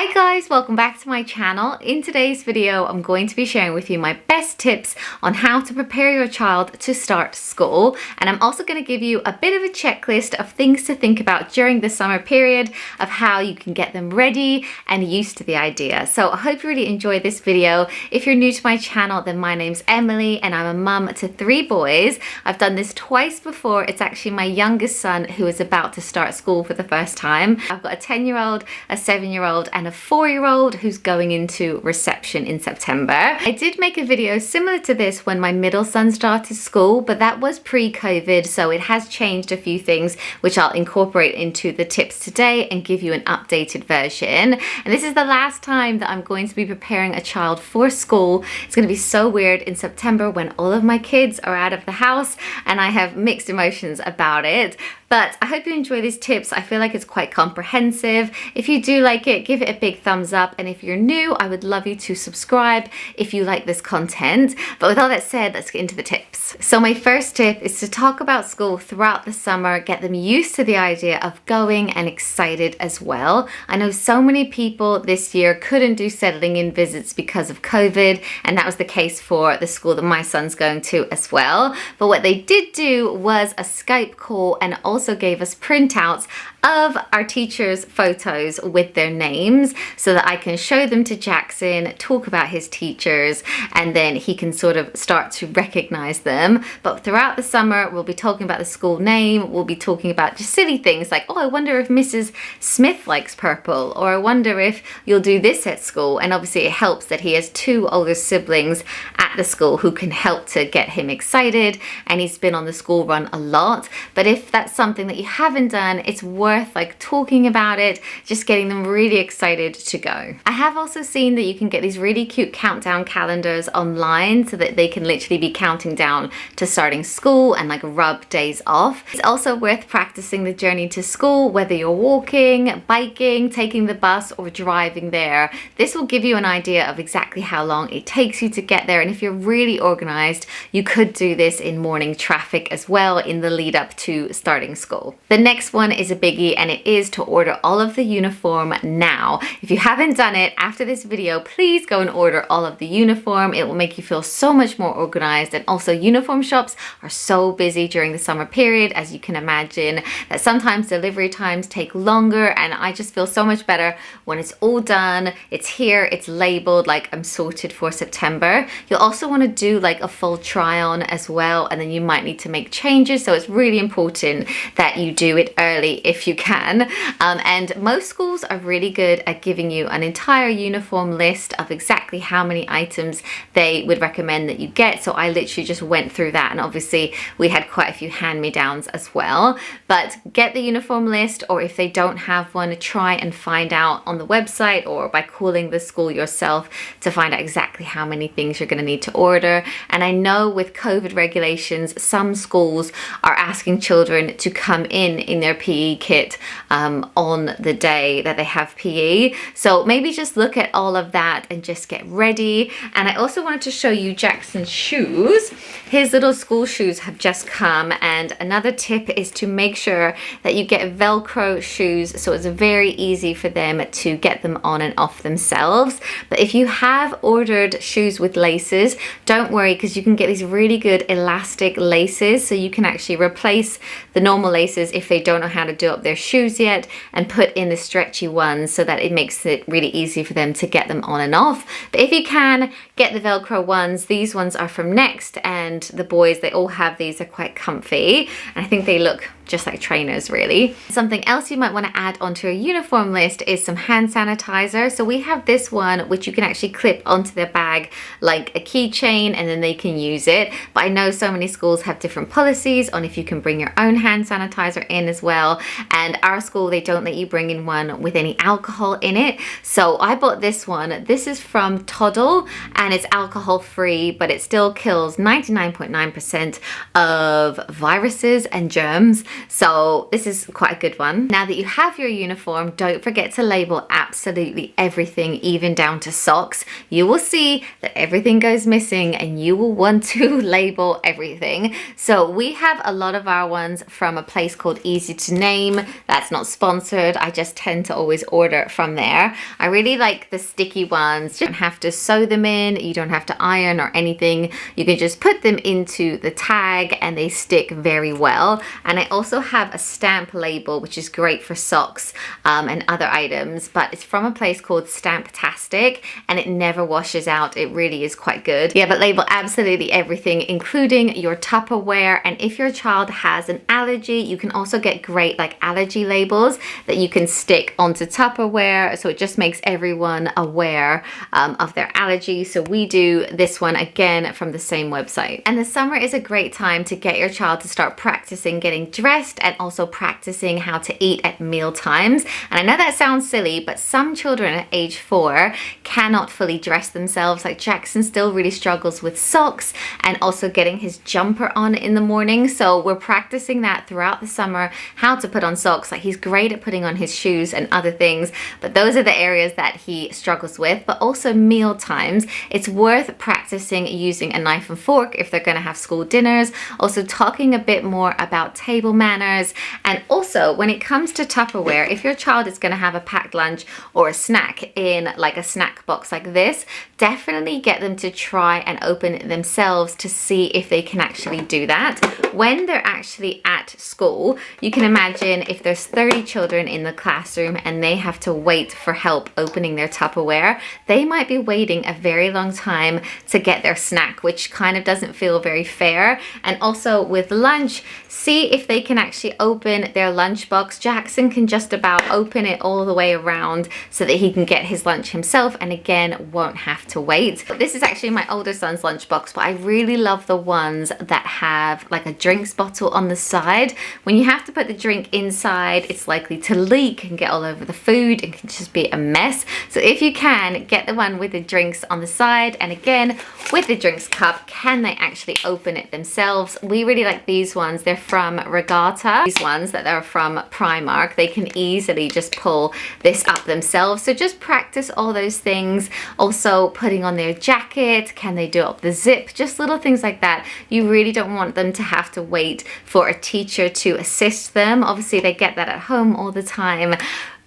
Hi guys, welcome back to my channel. In today's video, I'm going to be sharing with you my best tips on how to prepare your child to start school. And I'm also going to give you a bit of a checklist of things to think about during the summer period of how you can get them ready and used to the idea. So I hope you really enjoy this video. If you're new to my channel, then my name's Emily and I'm a mum to 3 boys. I've done this twice before. It's actually my youngest son who is about to start school for the first time. I've got a 10-year-old, a 7-year-old, and a 4-year-old who's going into reception in September. I did make a video similar to this when my middle son started school, but that was pre-COVID, so it has changed a few things which I'll incorporate into the tips today and give you an updated version. And this is the last time that I'm going to be preparing a child for school. It's going to be so weird in September when all of my kids are out of the house and I have mixed emotions about it. But I hope you enjoy these tips. I feel like it's quite comprehensive. If you do like it, give it a big thumbs up. And if you're new, I would love you to subscribe if you like this content. But with all that said, let's get into the tips. So my first tip is to talk about school throughout the summer, get them used to the idea of going and excited as well. I know so many people this year couldn't do settling in visits because of COVID, and that was the case for the school that my son's going to as well. But what they did do was a Skype call and also gave us printouts of our teachers' photos with their names so that I can show them to Jackson, talk about his teachers, and then he can sort of start to recognize them. But throughout the summer, we'll be talking about the school name, we'll be talking about just silly things like, oh, I wonder if Mrs. Smith likes purple, or I wonder if you'll do this at school. And obviously it helps that he has 2 older siblings at the school who can help to get him excited, and he's been on the school run a lot. But if that's something that you haven't done, it's worth like talking about it, just getting them really excited to go. I have also seen that you can get these really cute countdown calendars online so that they can literally be counting down to starting school and like rub days off. It's also worth practicing the journey to school, whether you're walking, biking, taking the bus, or driving there. This will give you an idea of exactly how long it takes you to get there, and if you're really organized, you could do this in morning traffic as well in the lead up to starting school. The next one is a biggie, and it is to order all of the uniform now. If you haven't done it after this video, please go and order all of the uniform. It will make you feel so much more organized. And also, uniform shops are so busy during the summer period, as you can imagine, that sometimes delivery times take longer, and I just feel so much better when it's all done, it's here, it's labeled, like I'm sorted for September. You'll also want to do like a full try on as well, and then you might need to make changes, so it's really important that you do it early if you can. And most schools are really good at giving you an entire uniform list of exactly how many items they would recommend that you get. So I literally just went through that, and obviously we had quite a few hand-me-downs as well. But get the uniform list, or if they don't have one, try and find out on the website or by calling the school yourself to find out exactly how many things you're going to need to order. And I know with COVID regulations, some schools are asking children to come in their PE kit on the day that they have PE. So maybe just look at all of that and just get ready. And I also wanted to show you Jackson's shoes. His little school shoes have just come, and another tip is to make sure that you get Velcro shoes so it's very easy for them to get them on and off themselves. But if you have ordered shoes with laces, don't worry, because you can get these really good elastic laces, so you can actually replace the normal laces if they don't know how to do up their shoes yet, and put in the stretchy ones so that it makes it really easy for them to get them on and off. But if you can, get the Velcro ones. These ones are from Next, and the boys, they all have these. Are quite comfy, and I think they look just like trainers really. Something else you might want to add onto your uniform list is some hand sanitizer. So we have this one which you can actually clip onto their bag like a keychain, and then they can use it. But I know so many schools have different policies on if you can bring your own hand sanitizer in as well, and our school, they don't let you bring in one with any alcohol in it. So I bought this one. This is from Toddle, and it's alcohol free, but it still kills 99.9% of viruses and germs. So this is quite a good one. Now that you have your uniform, don't forget to label absolutely everything, even down to socks. You will see that everything goes missing and you will want to label everything. So we have a lot of our ones from a place called Easy to Name. That's not sponsored. I just tend to always order from there. I really like the sticky ones. You don't have to sew them in. You don't have to iron or anything. You can just put them into the tag and they stick very well. And I also have a stamp label, which is great for socks and other items, but it's from a place called Stamptastic and it never washes out. It really is quite good. Yeah, but label absolutely everything, including your Tupperware. And if your child has an allergy, you can also get great like allergy labels that you can stick onto Tupperware. So it just makes everyone aware of their allergy. So we do this one again from the same website. And the summer is a great time to get your child to start practicing getting dressed and also practicing how to eat at meal times. And I know that sounds silly, but some children at age 4 cannot fully dress themselves. Like Jackson still really struggles with socks and also getting his jumper on in the morning. So we're practicing that throughout the summer, how to put on socks. Like he's great at putting on his shoes and other things, but those are the areas that he struggles with. But also meal times, it's worth practicing using a knife and fork if they're going to have school dinners. Also talking a bit more about table manners. And also when it comes to Tupperware, if your child is going to have a packed lunch or a snack in like a snack box like this, definitely get them to try and open it themselves to see if they can actually do that. When they're actually at school, you can imagine if there's 30 children in the classroom and they have to wait for help opening their Tupperware, they might be waiting a very long time to get their snack, which kind of doesn't feel very fair. And also with lunch, see if they can actually open their lunchbox. Jackson can just about open it all the way around so that he can get his lunch himself and again won't have to wait. This is actually my older son's lunchbox, but I really love the ones that have like a drinks bottle on the side. When you have to put the drink inside, it's likely to leak and get all over the food and can just be a mess. So if you can, get the one with the drinks on the side, and again with the drinks cup, can they actually open it themselves? We really like these ones. They're from Regatta. These ones that are from Primark, they can easily just pull this up themselves. So just practice all those things. Also putting on their jacket, can they do up the zip? Just little things like that. You really don't want them to have to wait for a teacher to assist them. Obviously they get that at home all the time,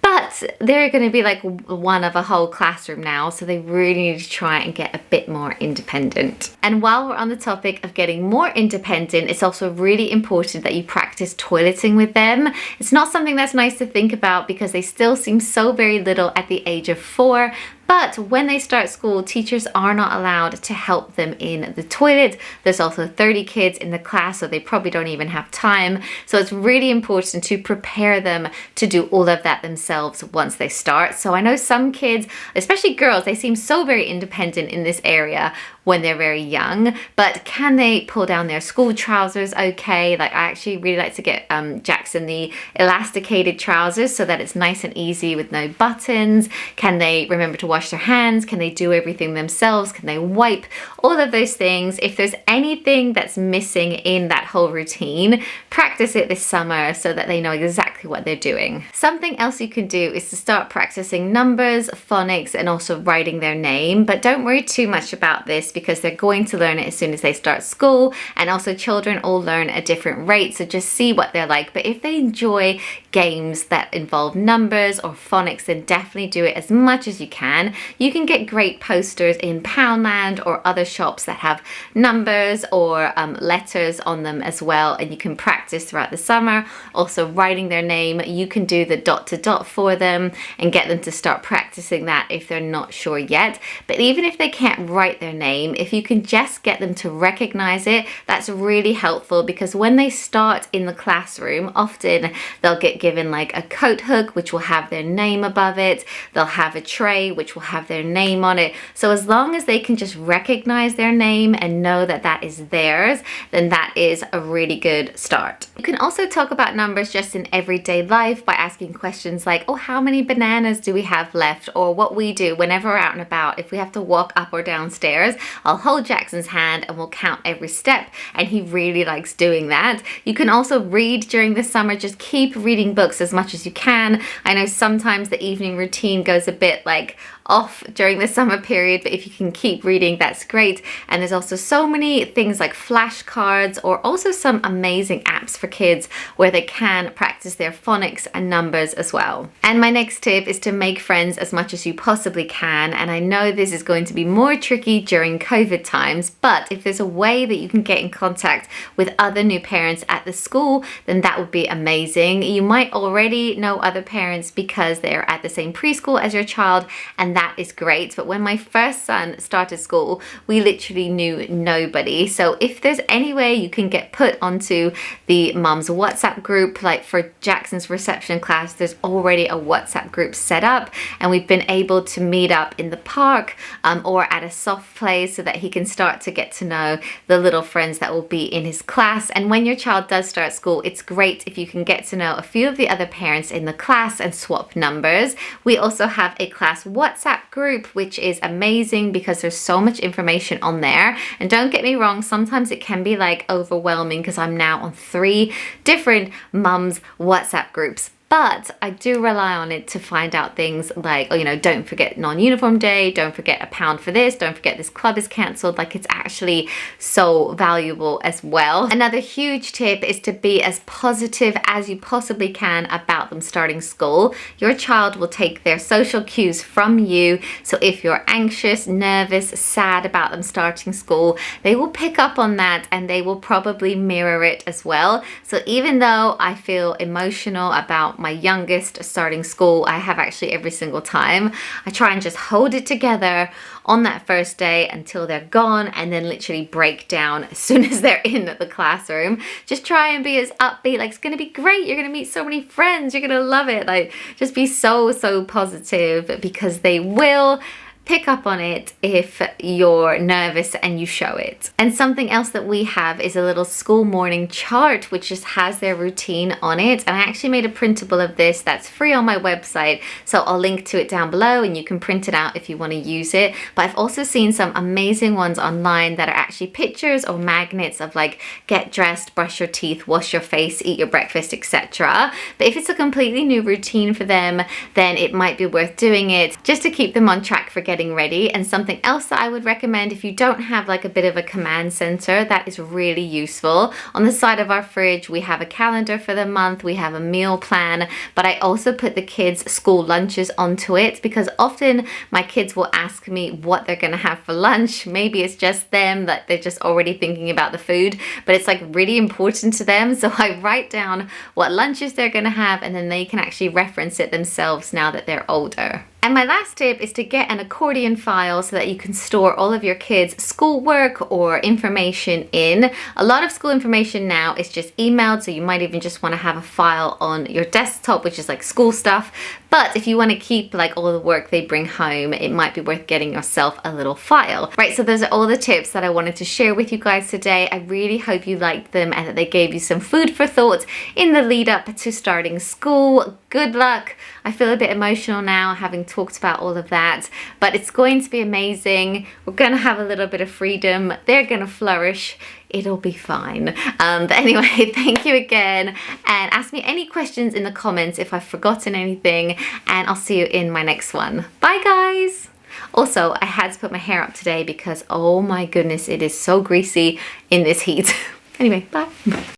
but they're going to be like one of a whole classroom now, so they really need to try and get a bit more independent. And while we're on the topic of getting more independent, it's also really important that you practice toileting with them. It's not something that's nice to think about because they still seem so very little at the age of 4. But when they start school, teachers are not allowed to help them in the toilet. There's also 30 kids in the class, so they probably don't even have time. So it's really important to prepare them to do all of that themselves once they start. So I know some kids, especially girls, they seem so very independent in this area when they're very young, but can they pull down their school trousers okay? Like I actually really like to get Jackson the elasticated trousers so that it's nice and easy with no buttons. Can they remember to wash their hands? Can they do everything themselves? Can they wipe? All of those things. If there's anything that's missing in that whole routine, practice it this summer so that they know exactly what they're doing. Something else you can do is to start practicing numbers, phonics, and also writing their name, but don't worry too much about this because they're going to learn it as soon as they start school, and also children all learn at different rates, so just see what they're like. But if they enjoy games that involve numbers or phonics, then definitely do it as much as you can. You can get great posters in Poundland or other shops that have numbers or letters on them as well, and you can practice throughout the summer. Also writing their name, you can do the dot to dot for them and get them to start practicing that if they're not sure yet. But even if they can't write their name, if you can just get them to recognize it, that's really helpful, because when they start in the classroom, often they'll get given like a coat hook, which will have their name above it. They'll have a tray, which will have their name on it. So as long as they can just recognize their name and know that that is theirs, then that is a really good start. You can also talk about numbers just in everyday life by asking questions like, oh, how many bananas do we have left? Or what we do whenever we're out and about, if we have to walk up or down stairs, I'll hold Jackson's hand and we'll count every step, and he really likes doing that. You can also read during the summer. Just keep reading books as much as you can. I know sometimes the evening routine goes a bit like off during the summer period, but if you can keep reading, that's great. And there's also so many things like flashcards, or also some amazing apps for kids where they can practice their phonics and numbers as well. And my next tip is to make friends as much as you possibly can. And I know this is going to be more tricky during COVID times, but if there's a way that you can get in contact with other new parents at the school, then that would be amazing. You might already know other parents because they're at the same preschool as your child, and that is great. But when my first son started school, we literally knew nobody. So if there's any way you can get put onto the mum's WhatsApp group, like for Jackson's reception class, there's already a WhatsApp group set up, and we've been able to meet up in the park or at a soft place so that he can start to get to know the little friends that will be in his class. And when your child does start school, it's great if you can get to know a few of the other parents in the class and swap numbers. We also have a class WhatsApp group, which is amazing because there's so much information on there. And don't get me wrong, sometimes it can be like overwhelming because I'm now on 3 different mums WhatsApp groups. But I do rely on it to find out things like, oh, you know, don't forget non-uniform day, don't forget £1 for this, don't forget this club is cancelled. Like, it's actually so valuable as well. Another huge tip is to be as positive as you possibly can about them starting school. Your child will take their social cues from you. So if you're anxious, nervous, sad about them starting school, they will pick up on that and they will probably mirror it as well. So even though I feel emotional about my youngest starting school, I have actually every single time, I try and just hold it together on that first day until they're gone, and then literally break down as soon as they're in the classroom. Just try and be as upbeat, like it's gonna be great, you're gonna meet so many friends, you're gonna love it. Like, just be so positive, because they will pick up on it if you're nervous and you show it. And something else that we have is a little school morning chart, which just has their routine on it. And I actually made a printable of this that's free on my website, so I'll link to it down below and you can print it out if you want to use it. But I've also seen some amazing ones online that are actually pictures or magnets of like, get dressed, brush your teeth, wash your face, eat your breakfast, etc. But if it's a completely new routine for them, then it might be worth doing it just to keep them on track for getting ready. And something else that I would recommend, if you don't have like a bit of a command center, that is really useful. On the side of our fridge, we have a calendar for the month, we have a meal plan, but I also put the kids' school lunches onto it, because often my kids will ask me what they're gonna have for lunch. Maybe it's just them, that they're just already thinking about the food, but it's like really important to them. So I write down what lunches they're gonna have, and then they can actually reference it themselves now that they're older. And my last tip is to get an accordion file so that you can store all of your kids' schoolwork or information in. A lot of school information now is just emailed, so you might even just want to have a file on your desktop, which is like school stuff. But if you want to keep like all the work they bring home, it might be worth getting yourself a little file. Right, so those are all the tips that I wanted to share with you guys today. I really hope you liked them and that they gave you some food for thought in the lead up to starting school. Good luck. I feel a bit emotional now having talked about all of that, but it's going to be amazing. We're going to have a little bit of freedom. They're going to flourish. It'll be fine. But anyway, thank you again, and ask me any questions in the comments if I've forgotten anything, and I'll see you in my next one. Bye guys. Also, I had to put my hair up today because, oh my goodness, it is so greasy in this heat. Anyway, bye.